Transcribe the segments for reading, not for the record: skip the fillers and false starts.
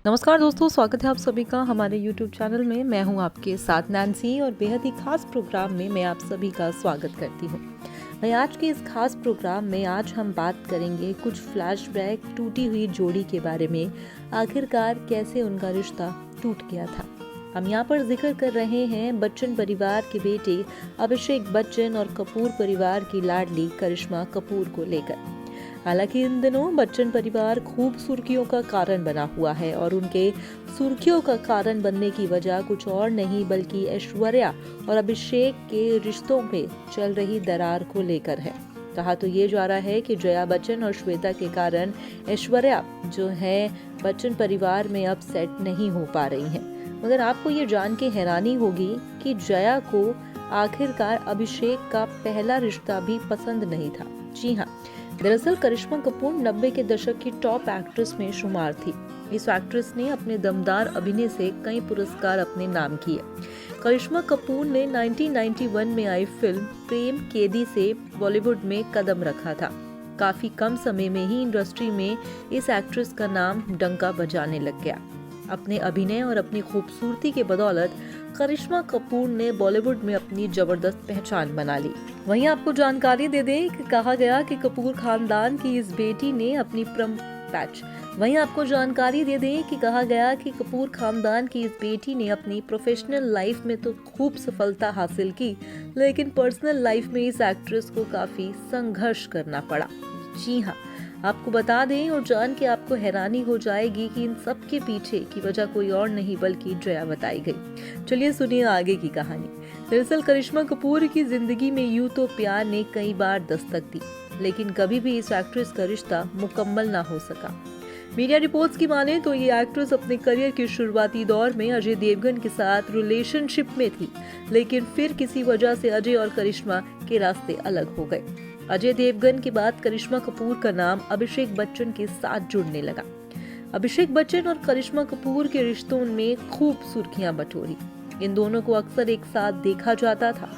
नमस्कार दोस्तों, स्वागत है आप सभी का हमारे YouTube चैनल में। मैं हूं आपके साथ नैन्सी और बेहद ही खास प्रोग्राम में मैं आप सभी का स्वागत करती हूं। भाई आज के इस खास प्रोग्राम में आज हम बात करेंगे कुछ फ्लैशबैक टूटी हुई जोड़ी के बारे में। आखिरकार कैसे उनका रिश्ता टूट गया था। हम यहाँ पर जिक्र कर रहे हैं बच्चन परिवार के बेटे अभिषेक बच्चन और कपूर परिवार की लाडली करिश्मा कपूर को लेकर। हालांकि इन दिनों बच्चन परिवार खूब सुर्खियों का कारण बना हुआ है और उनके सुर्खियों का कारण बनने की वजह कुछ और नहीं बल्कि ऐश्वर्या और अभिषेक के रिश्तों में चल रही दरार को लेकर है। कहा तो ये जा रहा है कि जया बच्चन और श्वेता के कारण ऐश्वर्या जो है बच्चन परिवार में अब सेट नहीं हो पा रही हैं। मगर आपको ये जान के हैरानी होगी कि जया को आखिरकार अभिषेक का पहला रिश्ता भी पसंद नहीं था। जी हाँ, दरअसल करिश्मा कपूर 90 के दशक की टॉप एक्ट्रेस में शुमार थी। इस एक्ट्रेस ने अपने दमदार अभिनय से कई पुरस्कार अपने नाम किए। करिश्मा कपूर ने 1991 में आई फिल्म प्रेम कैदी से बॉलीवुड में कदम रखा था। काफी कम समय में ही इंडस्ट्री में इस एक्ट्रेस का नाम डंका बजाने लग गया। अपने अभिनय और अपनी खूबसूरती के बदौलत करिश्मा कपूर ने बॉलीवुड में अपनी जबरदस्त पहचान बना ली। वहीं आपको जानकारी दे दें कि कहा गया कि कपूर खानदान की इस बेटी ने अपनी प्रोफेशनल लाइफ में तो खूब सफलता हासिल की, लेकिन पर्सनल लाइफ में इस एक्ट्रेस को काफी संघर्ष करना पड़ा। जी हाँ, आपको बता दें और जान के आपको हैरानी हो जाएगी कि इन सब के पीछे की वजह कोई और नहीं बल्कि जया बताई गई। चलिए सुनिए आगे की कहानी। दरअसल करिश्मा कपूर की जिंदगी में यूं तो प्यार ने कई बार दस्तक दी, लेकिन कभी भी इस एक्ट्रेस का रिश्ता मुकम्मल ना हो सका। मीडिया रिपोर्ट्स की माने तो ये एक्ट्रेस अपने करियर के शुरुआती दौर में अजय देवगन के साथ रिलेशनशिप में थी, लेकिन फिर किसी वजह से अजय और करिश्मा के रास्ते अलग हो गए। अजय देवगन के बाद करिश्मा कपूर का नाम अभिषेक बच्चन के साथ जुड़ने लगा। अभिषेक बच्चन और करिश्मा कपूर के रिश्तों में खूब सुर्खियां बटोरी। इन दोनों को अक्सर एक साथ देखा जाता था।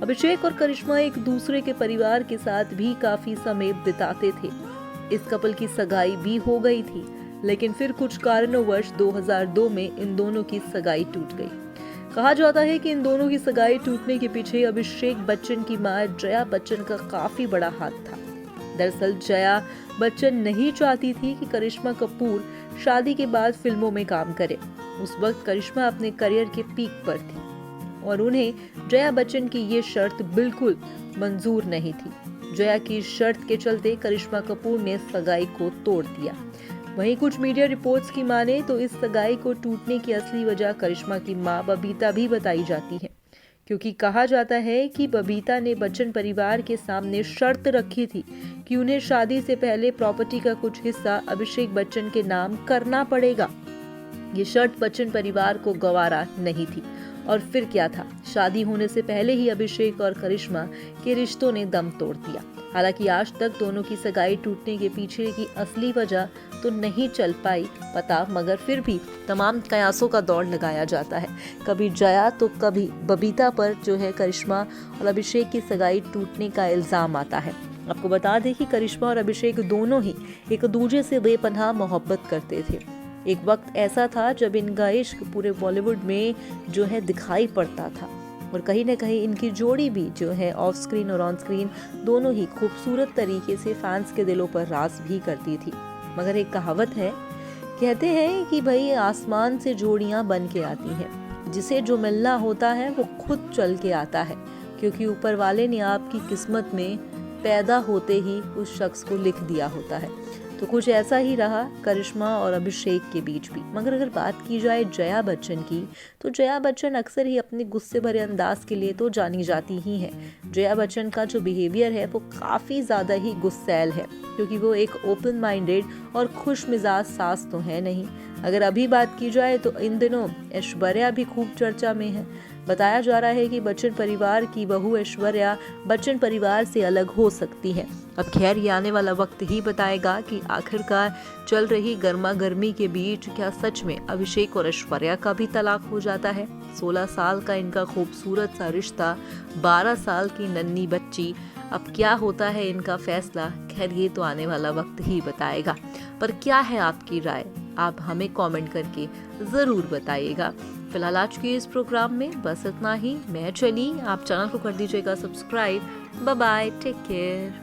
अभिषेक और करिश्मा एक दूसरे के परिवार के साथ भी काफी समय बिताते थे। इस कपल की सगाई भी हो गई थी, लेकिन फिर कुछ कारणोंवश 2002 में इन दोनों की सगाई टूट गई। कहा जाता है कि इन दोनों की सगाई टूटने के पीछे अभिषेक बच्चन की मां जया बच्चन का काफी बड़ा हाथ था। दरअसल जया बच्चन नहीं चाहती थी कि करिश्मा कपूर शादी के बाद फिल्मों में काम करे। उस वक्त करिश्मा अपने करियर के पीक पर थी और उन्हें जया बच्चन की ये शर्त बिल्कुल मंजूर नहीं थी। जया की शर्त के चलते करिश्मा कपूर ने सगाई को तोड़ दिया। वहीं कुछ मीडिया रिपोर्ट्स की माने तो इस सगाई को टूटने की असली वजह करिश्मा की मां बबीता भी बताई जाती है, क्योंकि कहा जाता है कि बबीता ने बच्चन परिवार के सामने शर्त रखी थी कि उन्हें शादी से पहले प्रॉपर्टी का कुछ हिस्सा अभिषेक बच्चन के नाम करना पड़ेगा। ये शर्त बच्चन परिवार को गवारा नहीं थी और फिर क्या था, शादी होने से पहले ही अभिषेक और करिश्मा के रिश्तों ने दम तोड़ दिया। हालांकि आज तक दोनों की सगाई टूटने के पीछे की असली वजह तो नहीं चल पाई पता, मगर फिर भी तमाम कयासों का दौर लगाया जाता है। कभी जया तो कभी बबीता पर जो है करिश्मा और अभिषेक की सगाई टूटने का इल्जाम आता है। आपको बता दें कि करिश्मा और अभिषेक दोनों ही एक दूसरे से बेपनाह मोहब्बत करते थे। एक वक्त ऐसा था जब इनका इश्क पूरे बॉलीवुड में जो है दिखाई पड़ता था और कहीं ना कहीं इनकी जोड़ी भी जो है ऑफ स्क्रीन और ऑन स्क्रीन दोनों ही खूबसूरत तरीके से फैंस के दिलों पर राज भी करती थी। मगर एक कहावत है, कहते हैं कि भाई आसमान से जोड़ियां बन के आती हैं, जिसे जो मिलना होता है वो खुद चल के आता है, क्योंकि ऊपर वाले ने आपकी किस्मत में पैदा होते ही उस शख्स को लिख दिया होता है। तो कुछ ऐसा ही रहा करिश्मा और अभिषेक के बीच भी। मगर अगर बात की जाए जया बच्चन की, तो जया बच्चन अक्सर ही अपने गुस्से भरे अंदाज के लिए तो जानी जाती ही है। जया बच्चन का जो बिहेवियर है वो काफ़ी ज़्यादा ही गुस्सैल है, क्योंकि वो एक ओपन माइंडेड और खुश मिजाज सास तो है नहीं। अगर अभी बात की जाए तो इन दिनों ऐश्वर्या भी खूब चर्चा में है। बताया जा रहा है कि बच्चन परिवार की बहू ऐश्वर्या बच्चन परिवार से अलग हो सकती है। अब खैर ये आने वाला वक्त ही बताएगा कि आखिरकार चल रही गर्मा गर्मी के बीच क्या सच में अभिषेक और ऐश्वर्या का भी तलाक हो जाता है। 16 साल का इनका खूबसूरत सा रिश्ता, 12 साल की नन्ही बच्ची, अब क्या होता है इनका फैसला, खैर ये तो आने वाला वक्त ही बताएगा। पर क्या है आपकी राय, आप हमें कमेंट करके ज़रूर बताइएगा। फिलहाल आज के इस प्रोग्राम में बस इतना ही। मैं चली, आप चैनल को कर दीजिएगा subscribe. Bye bye, take care.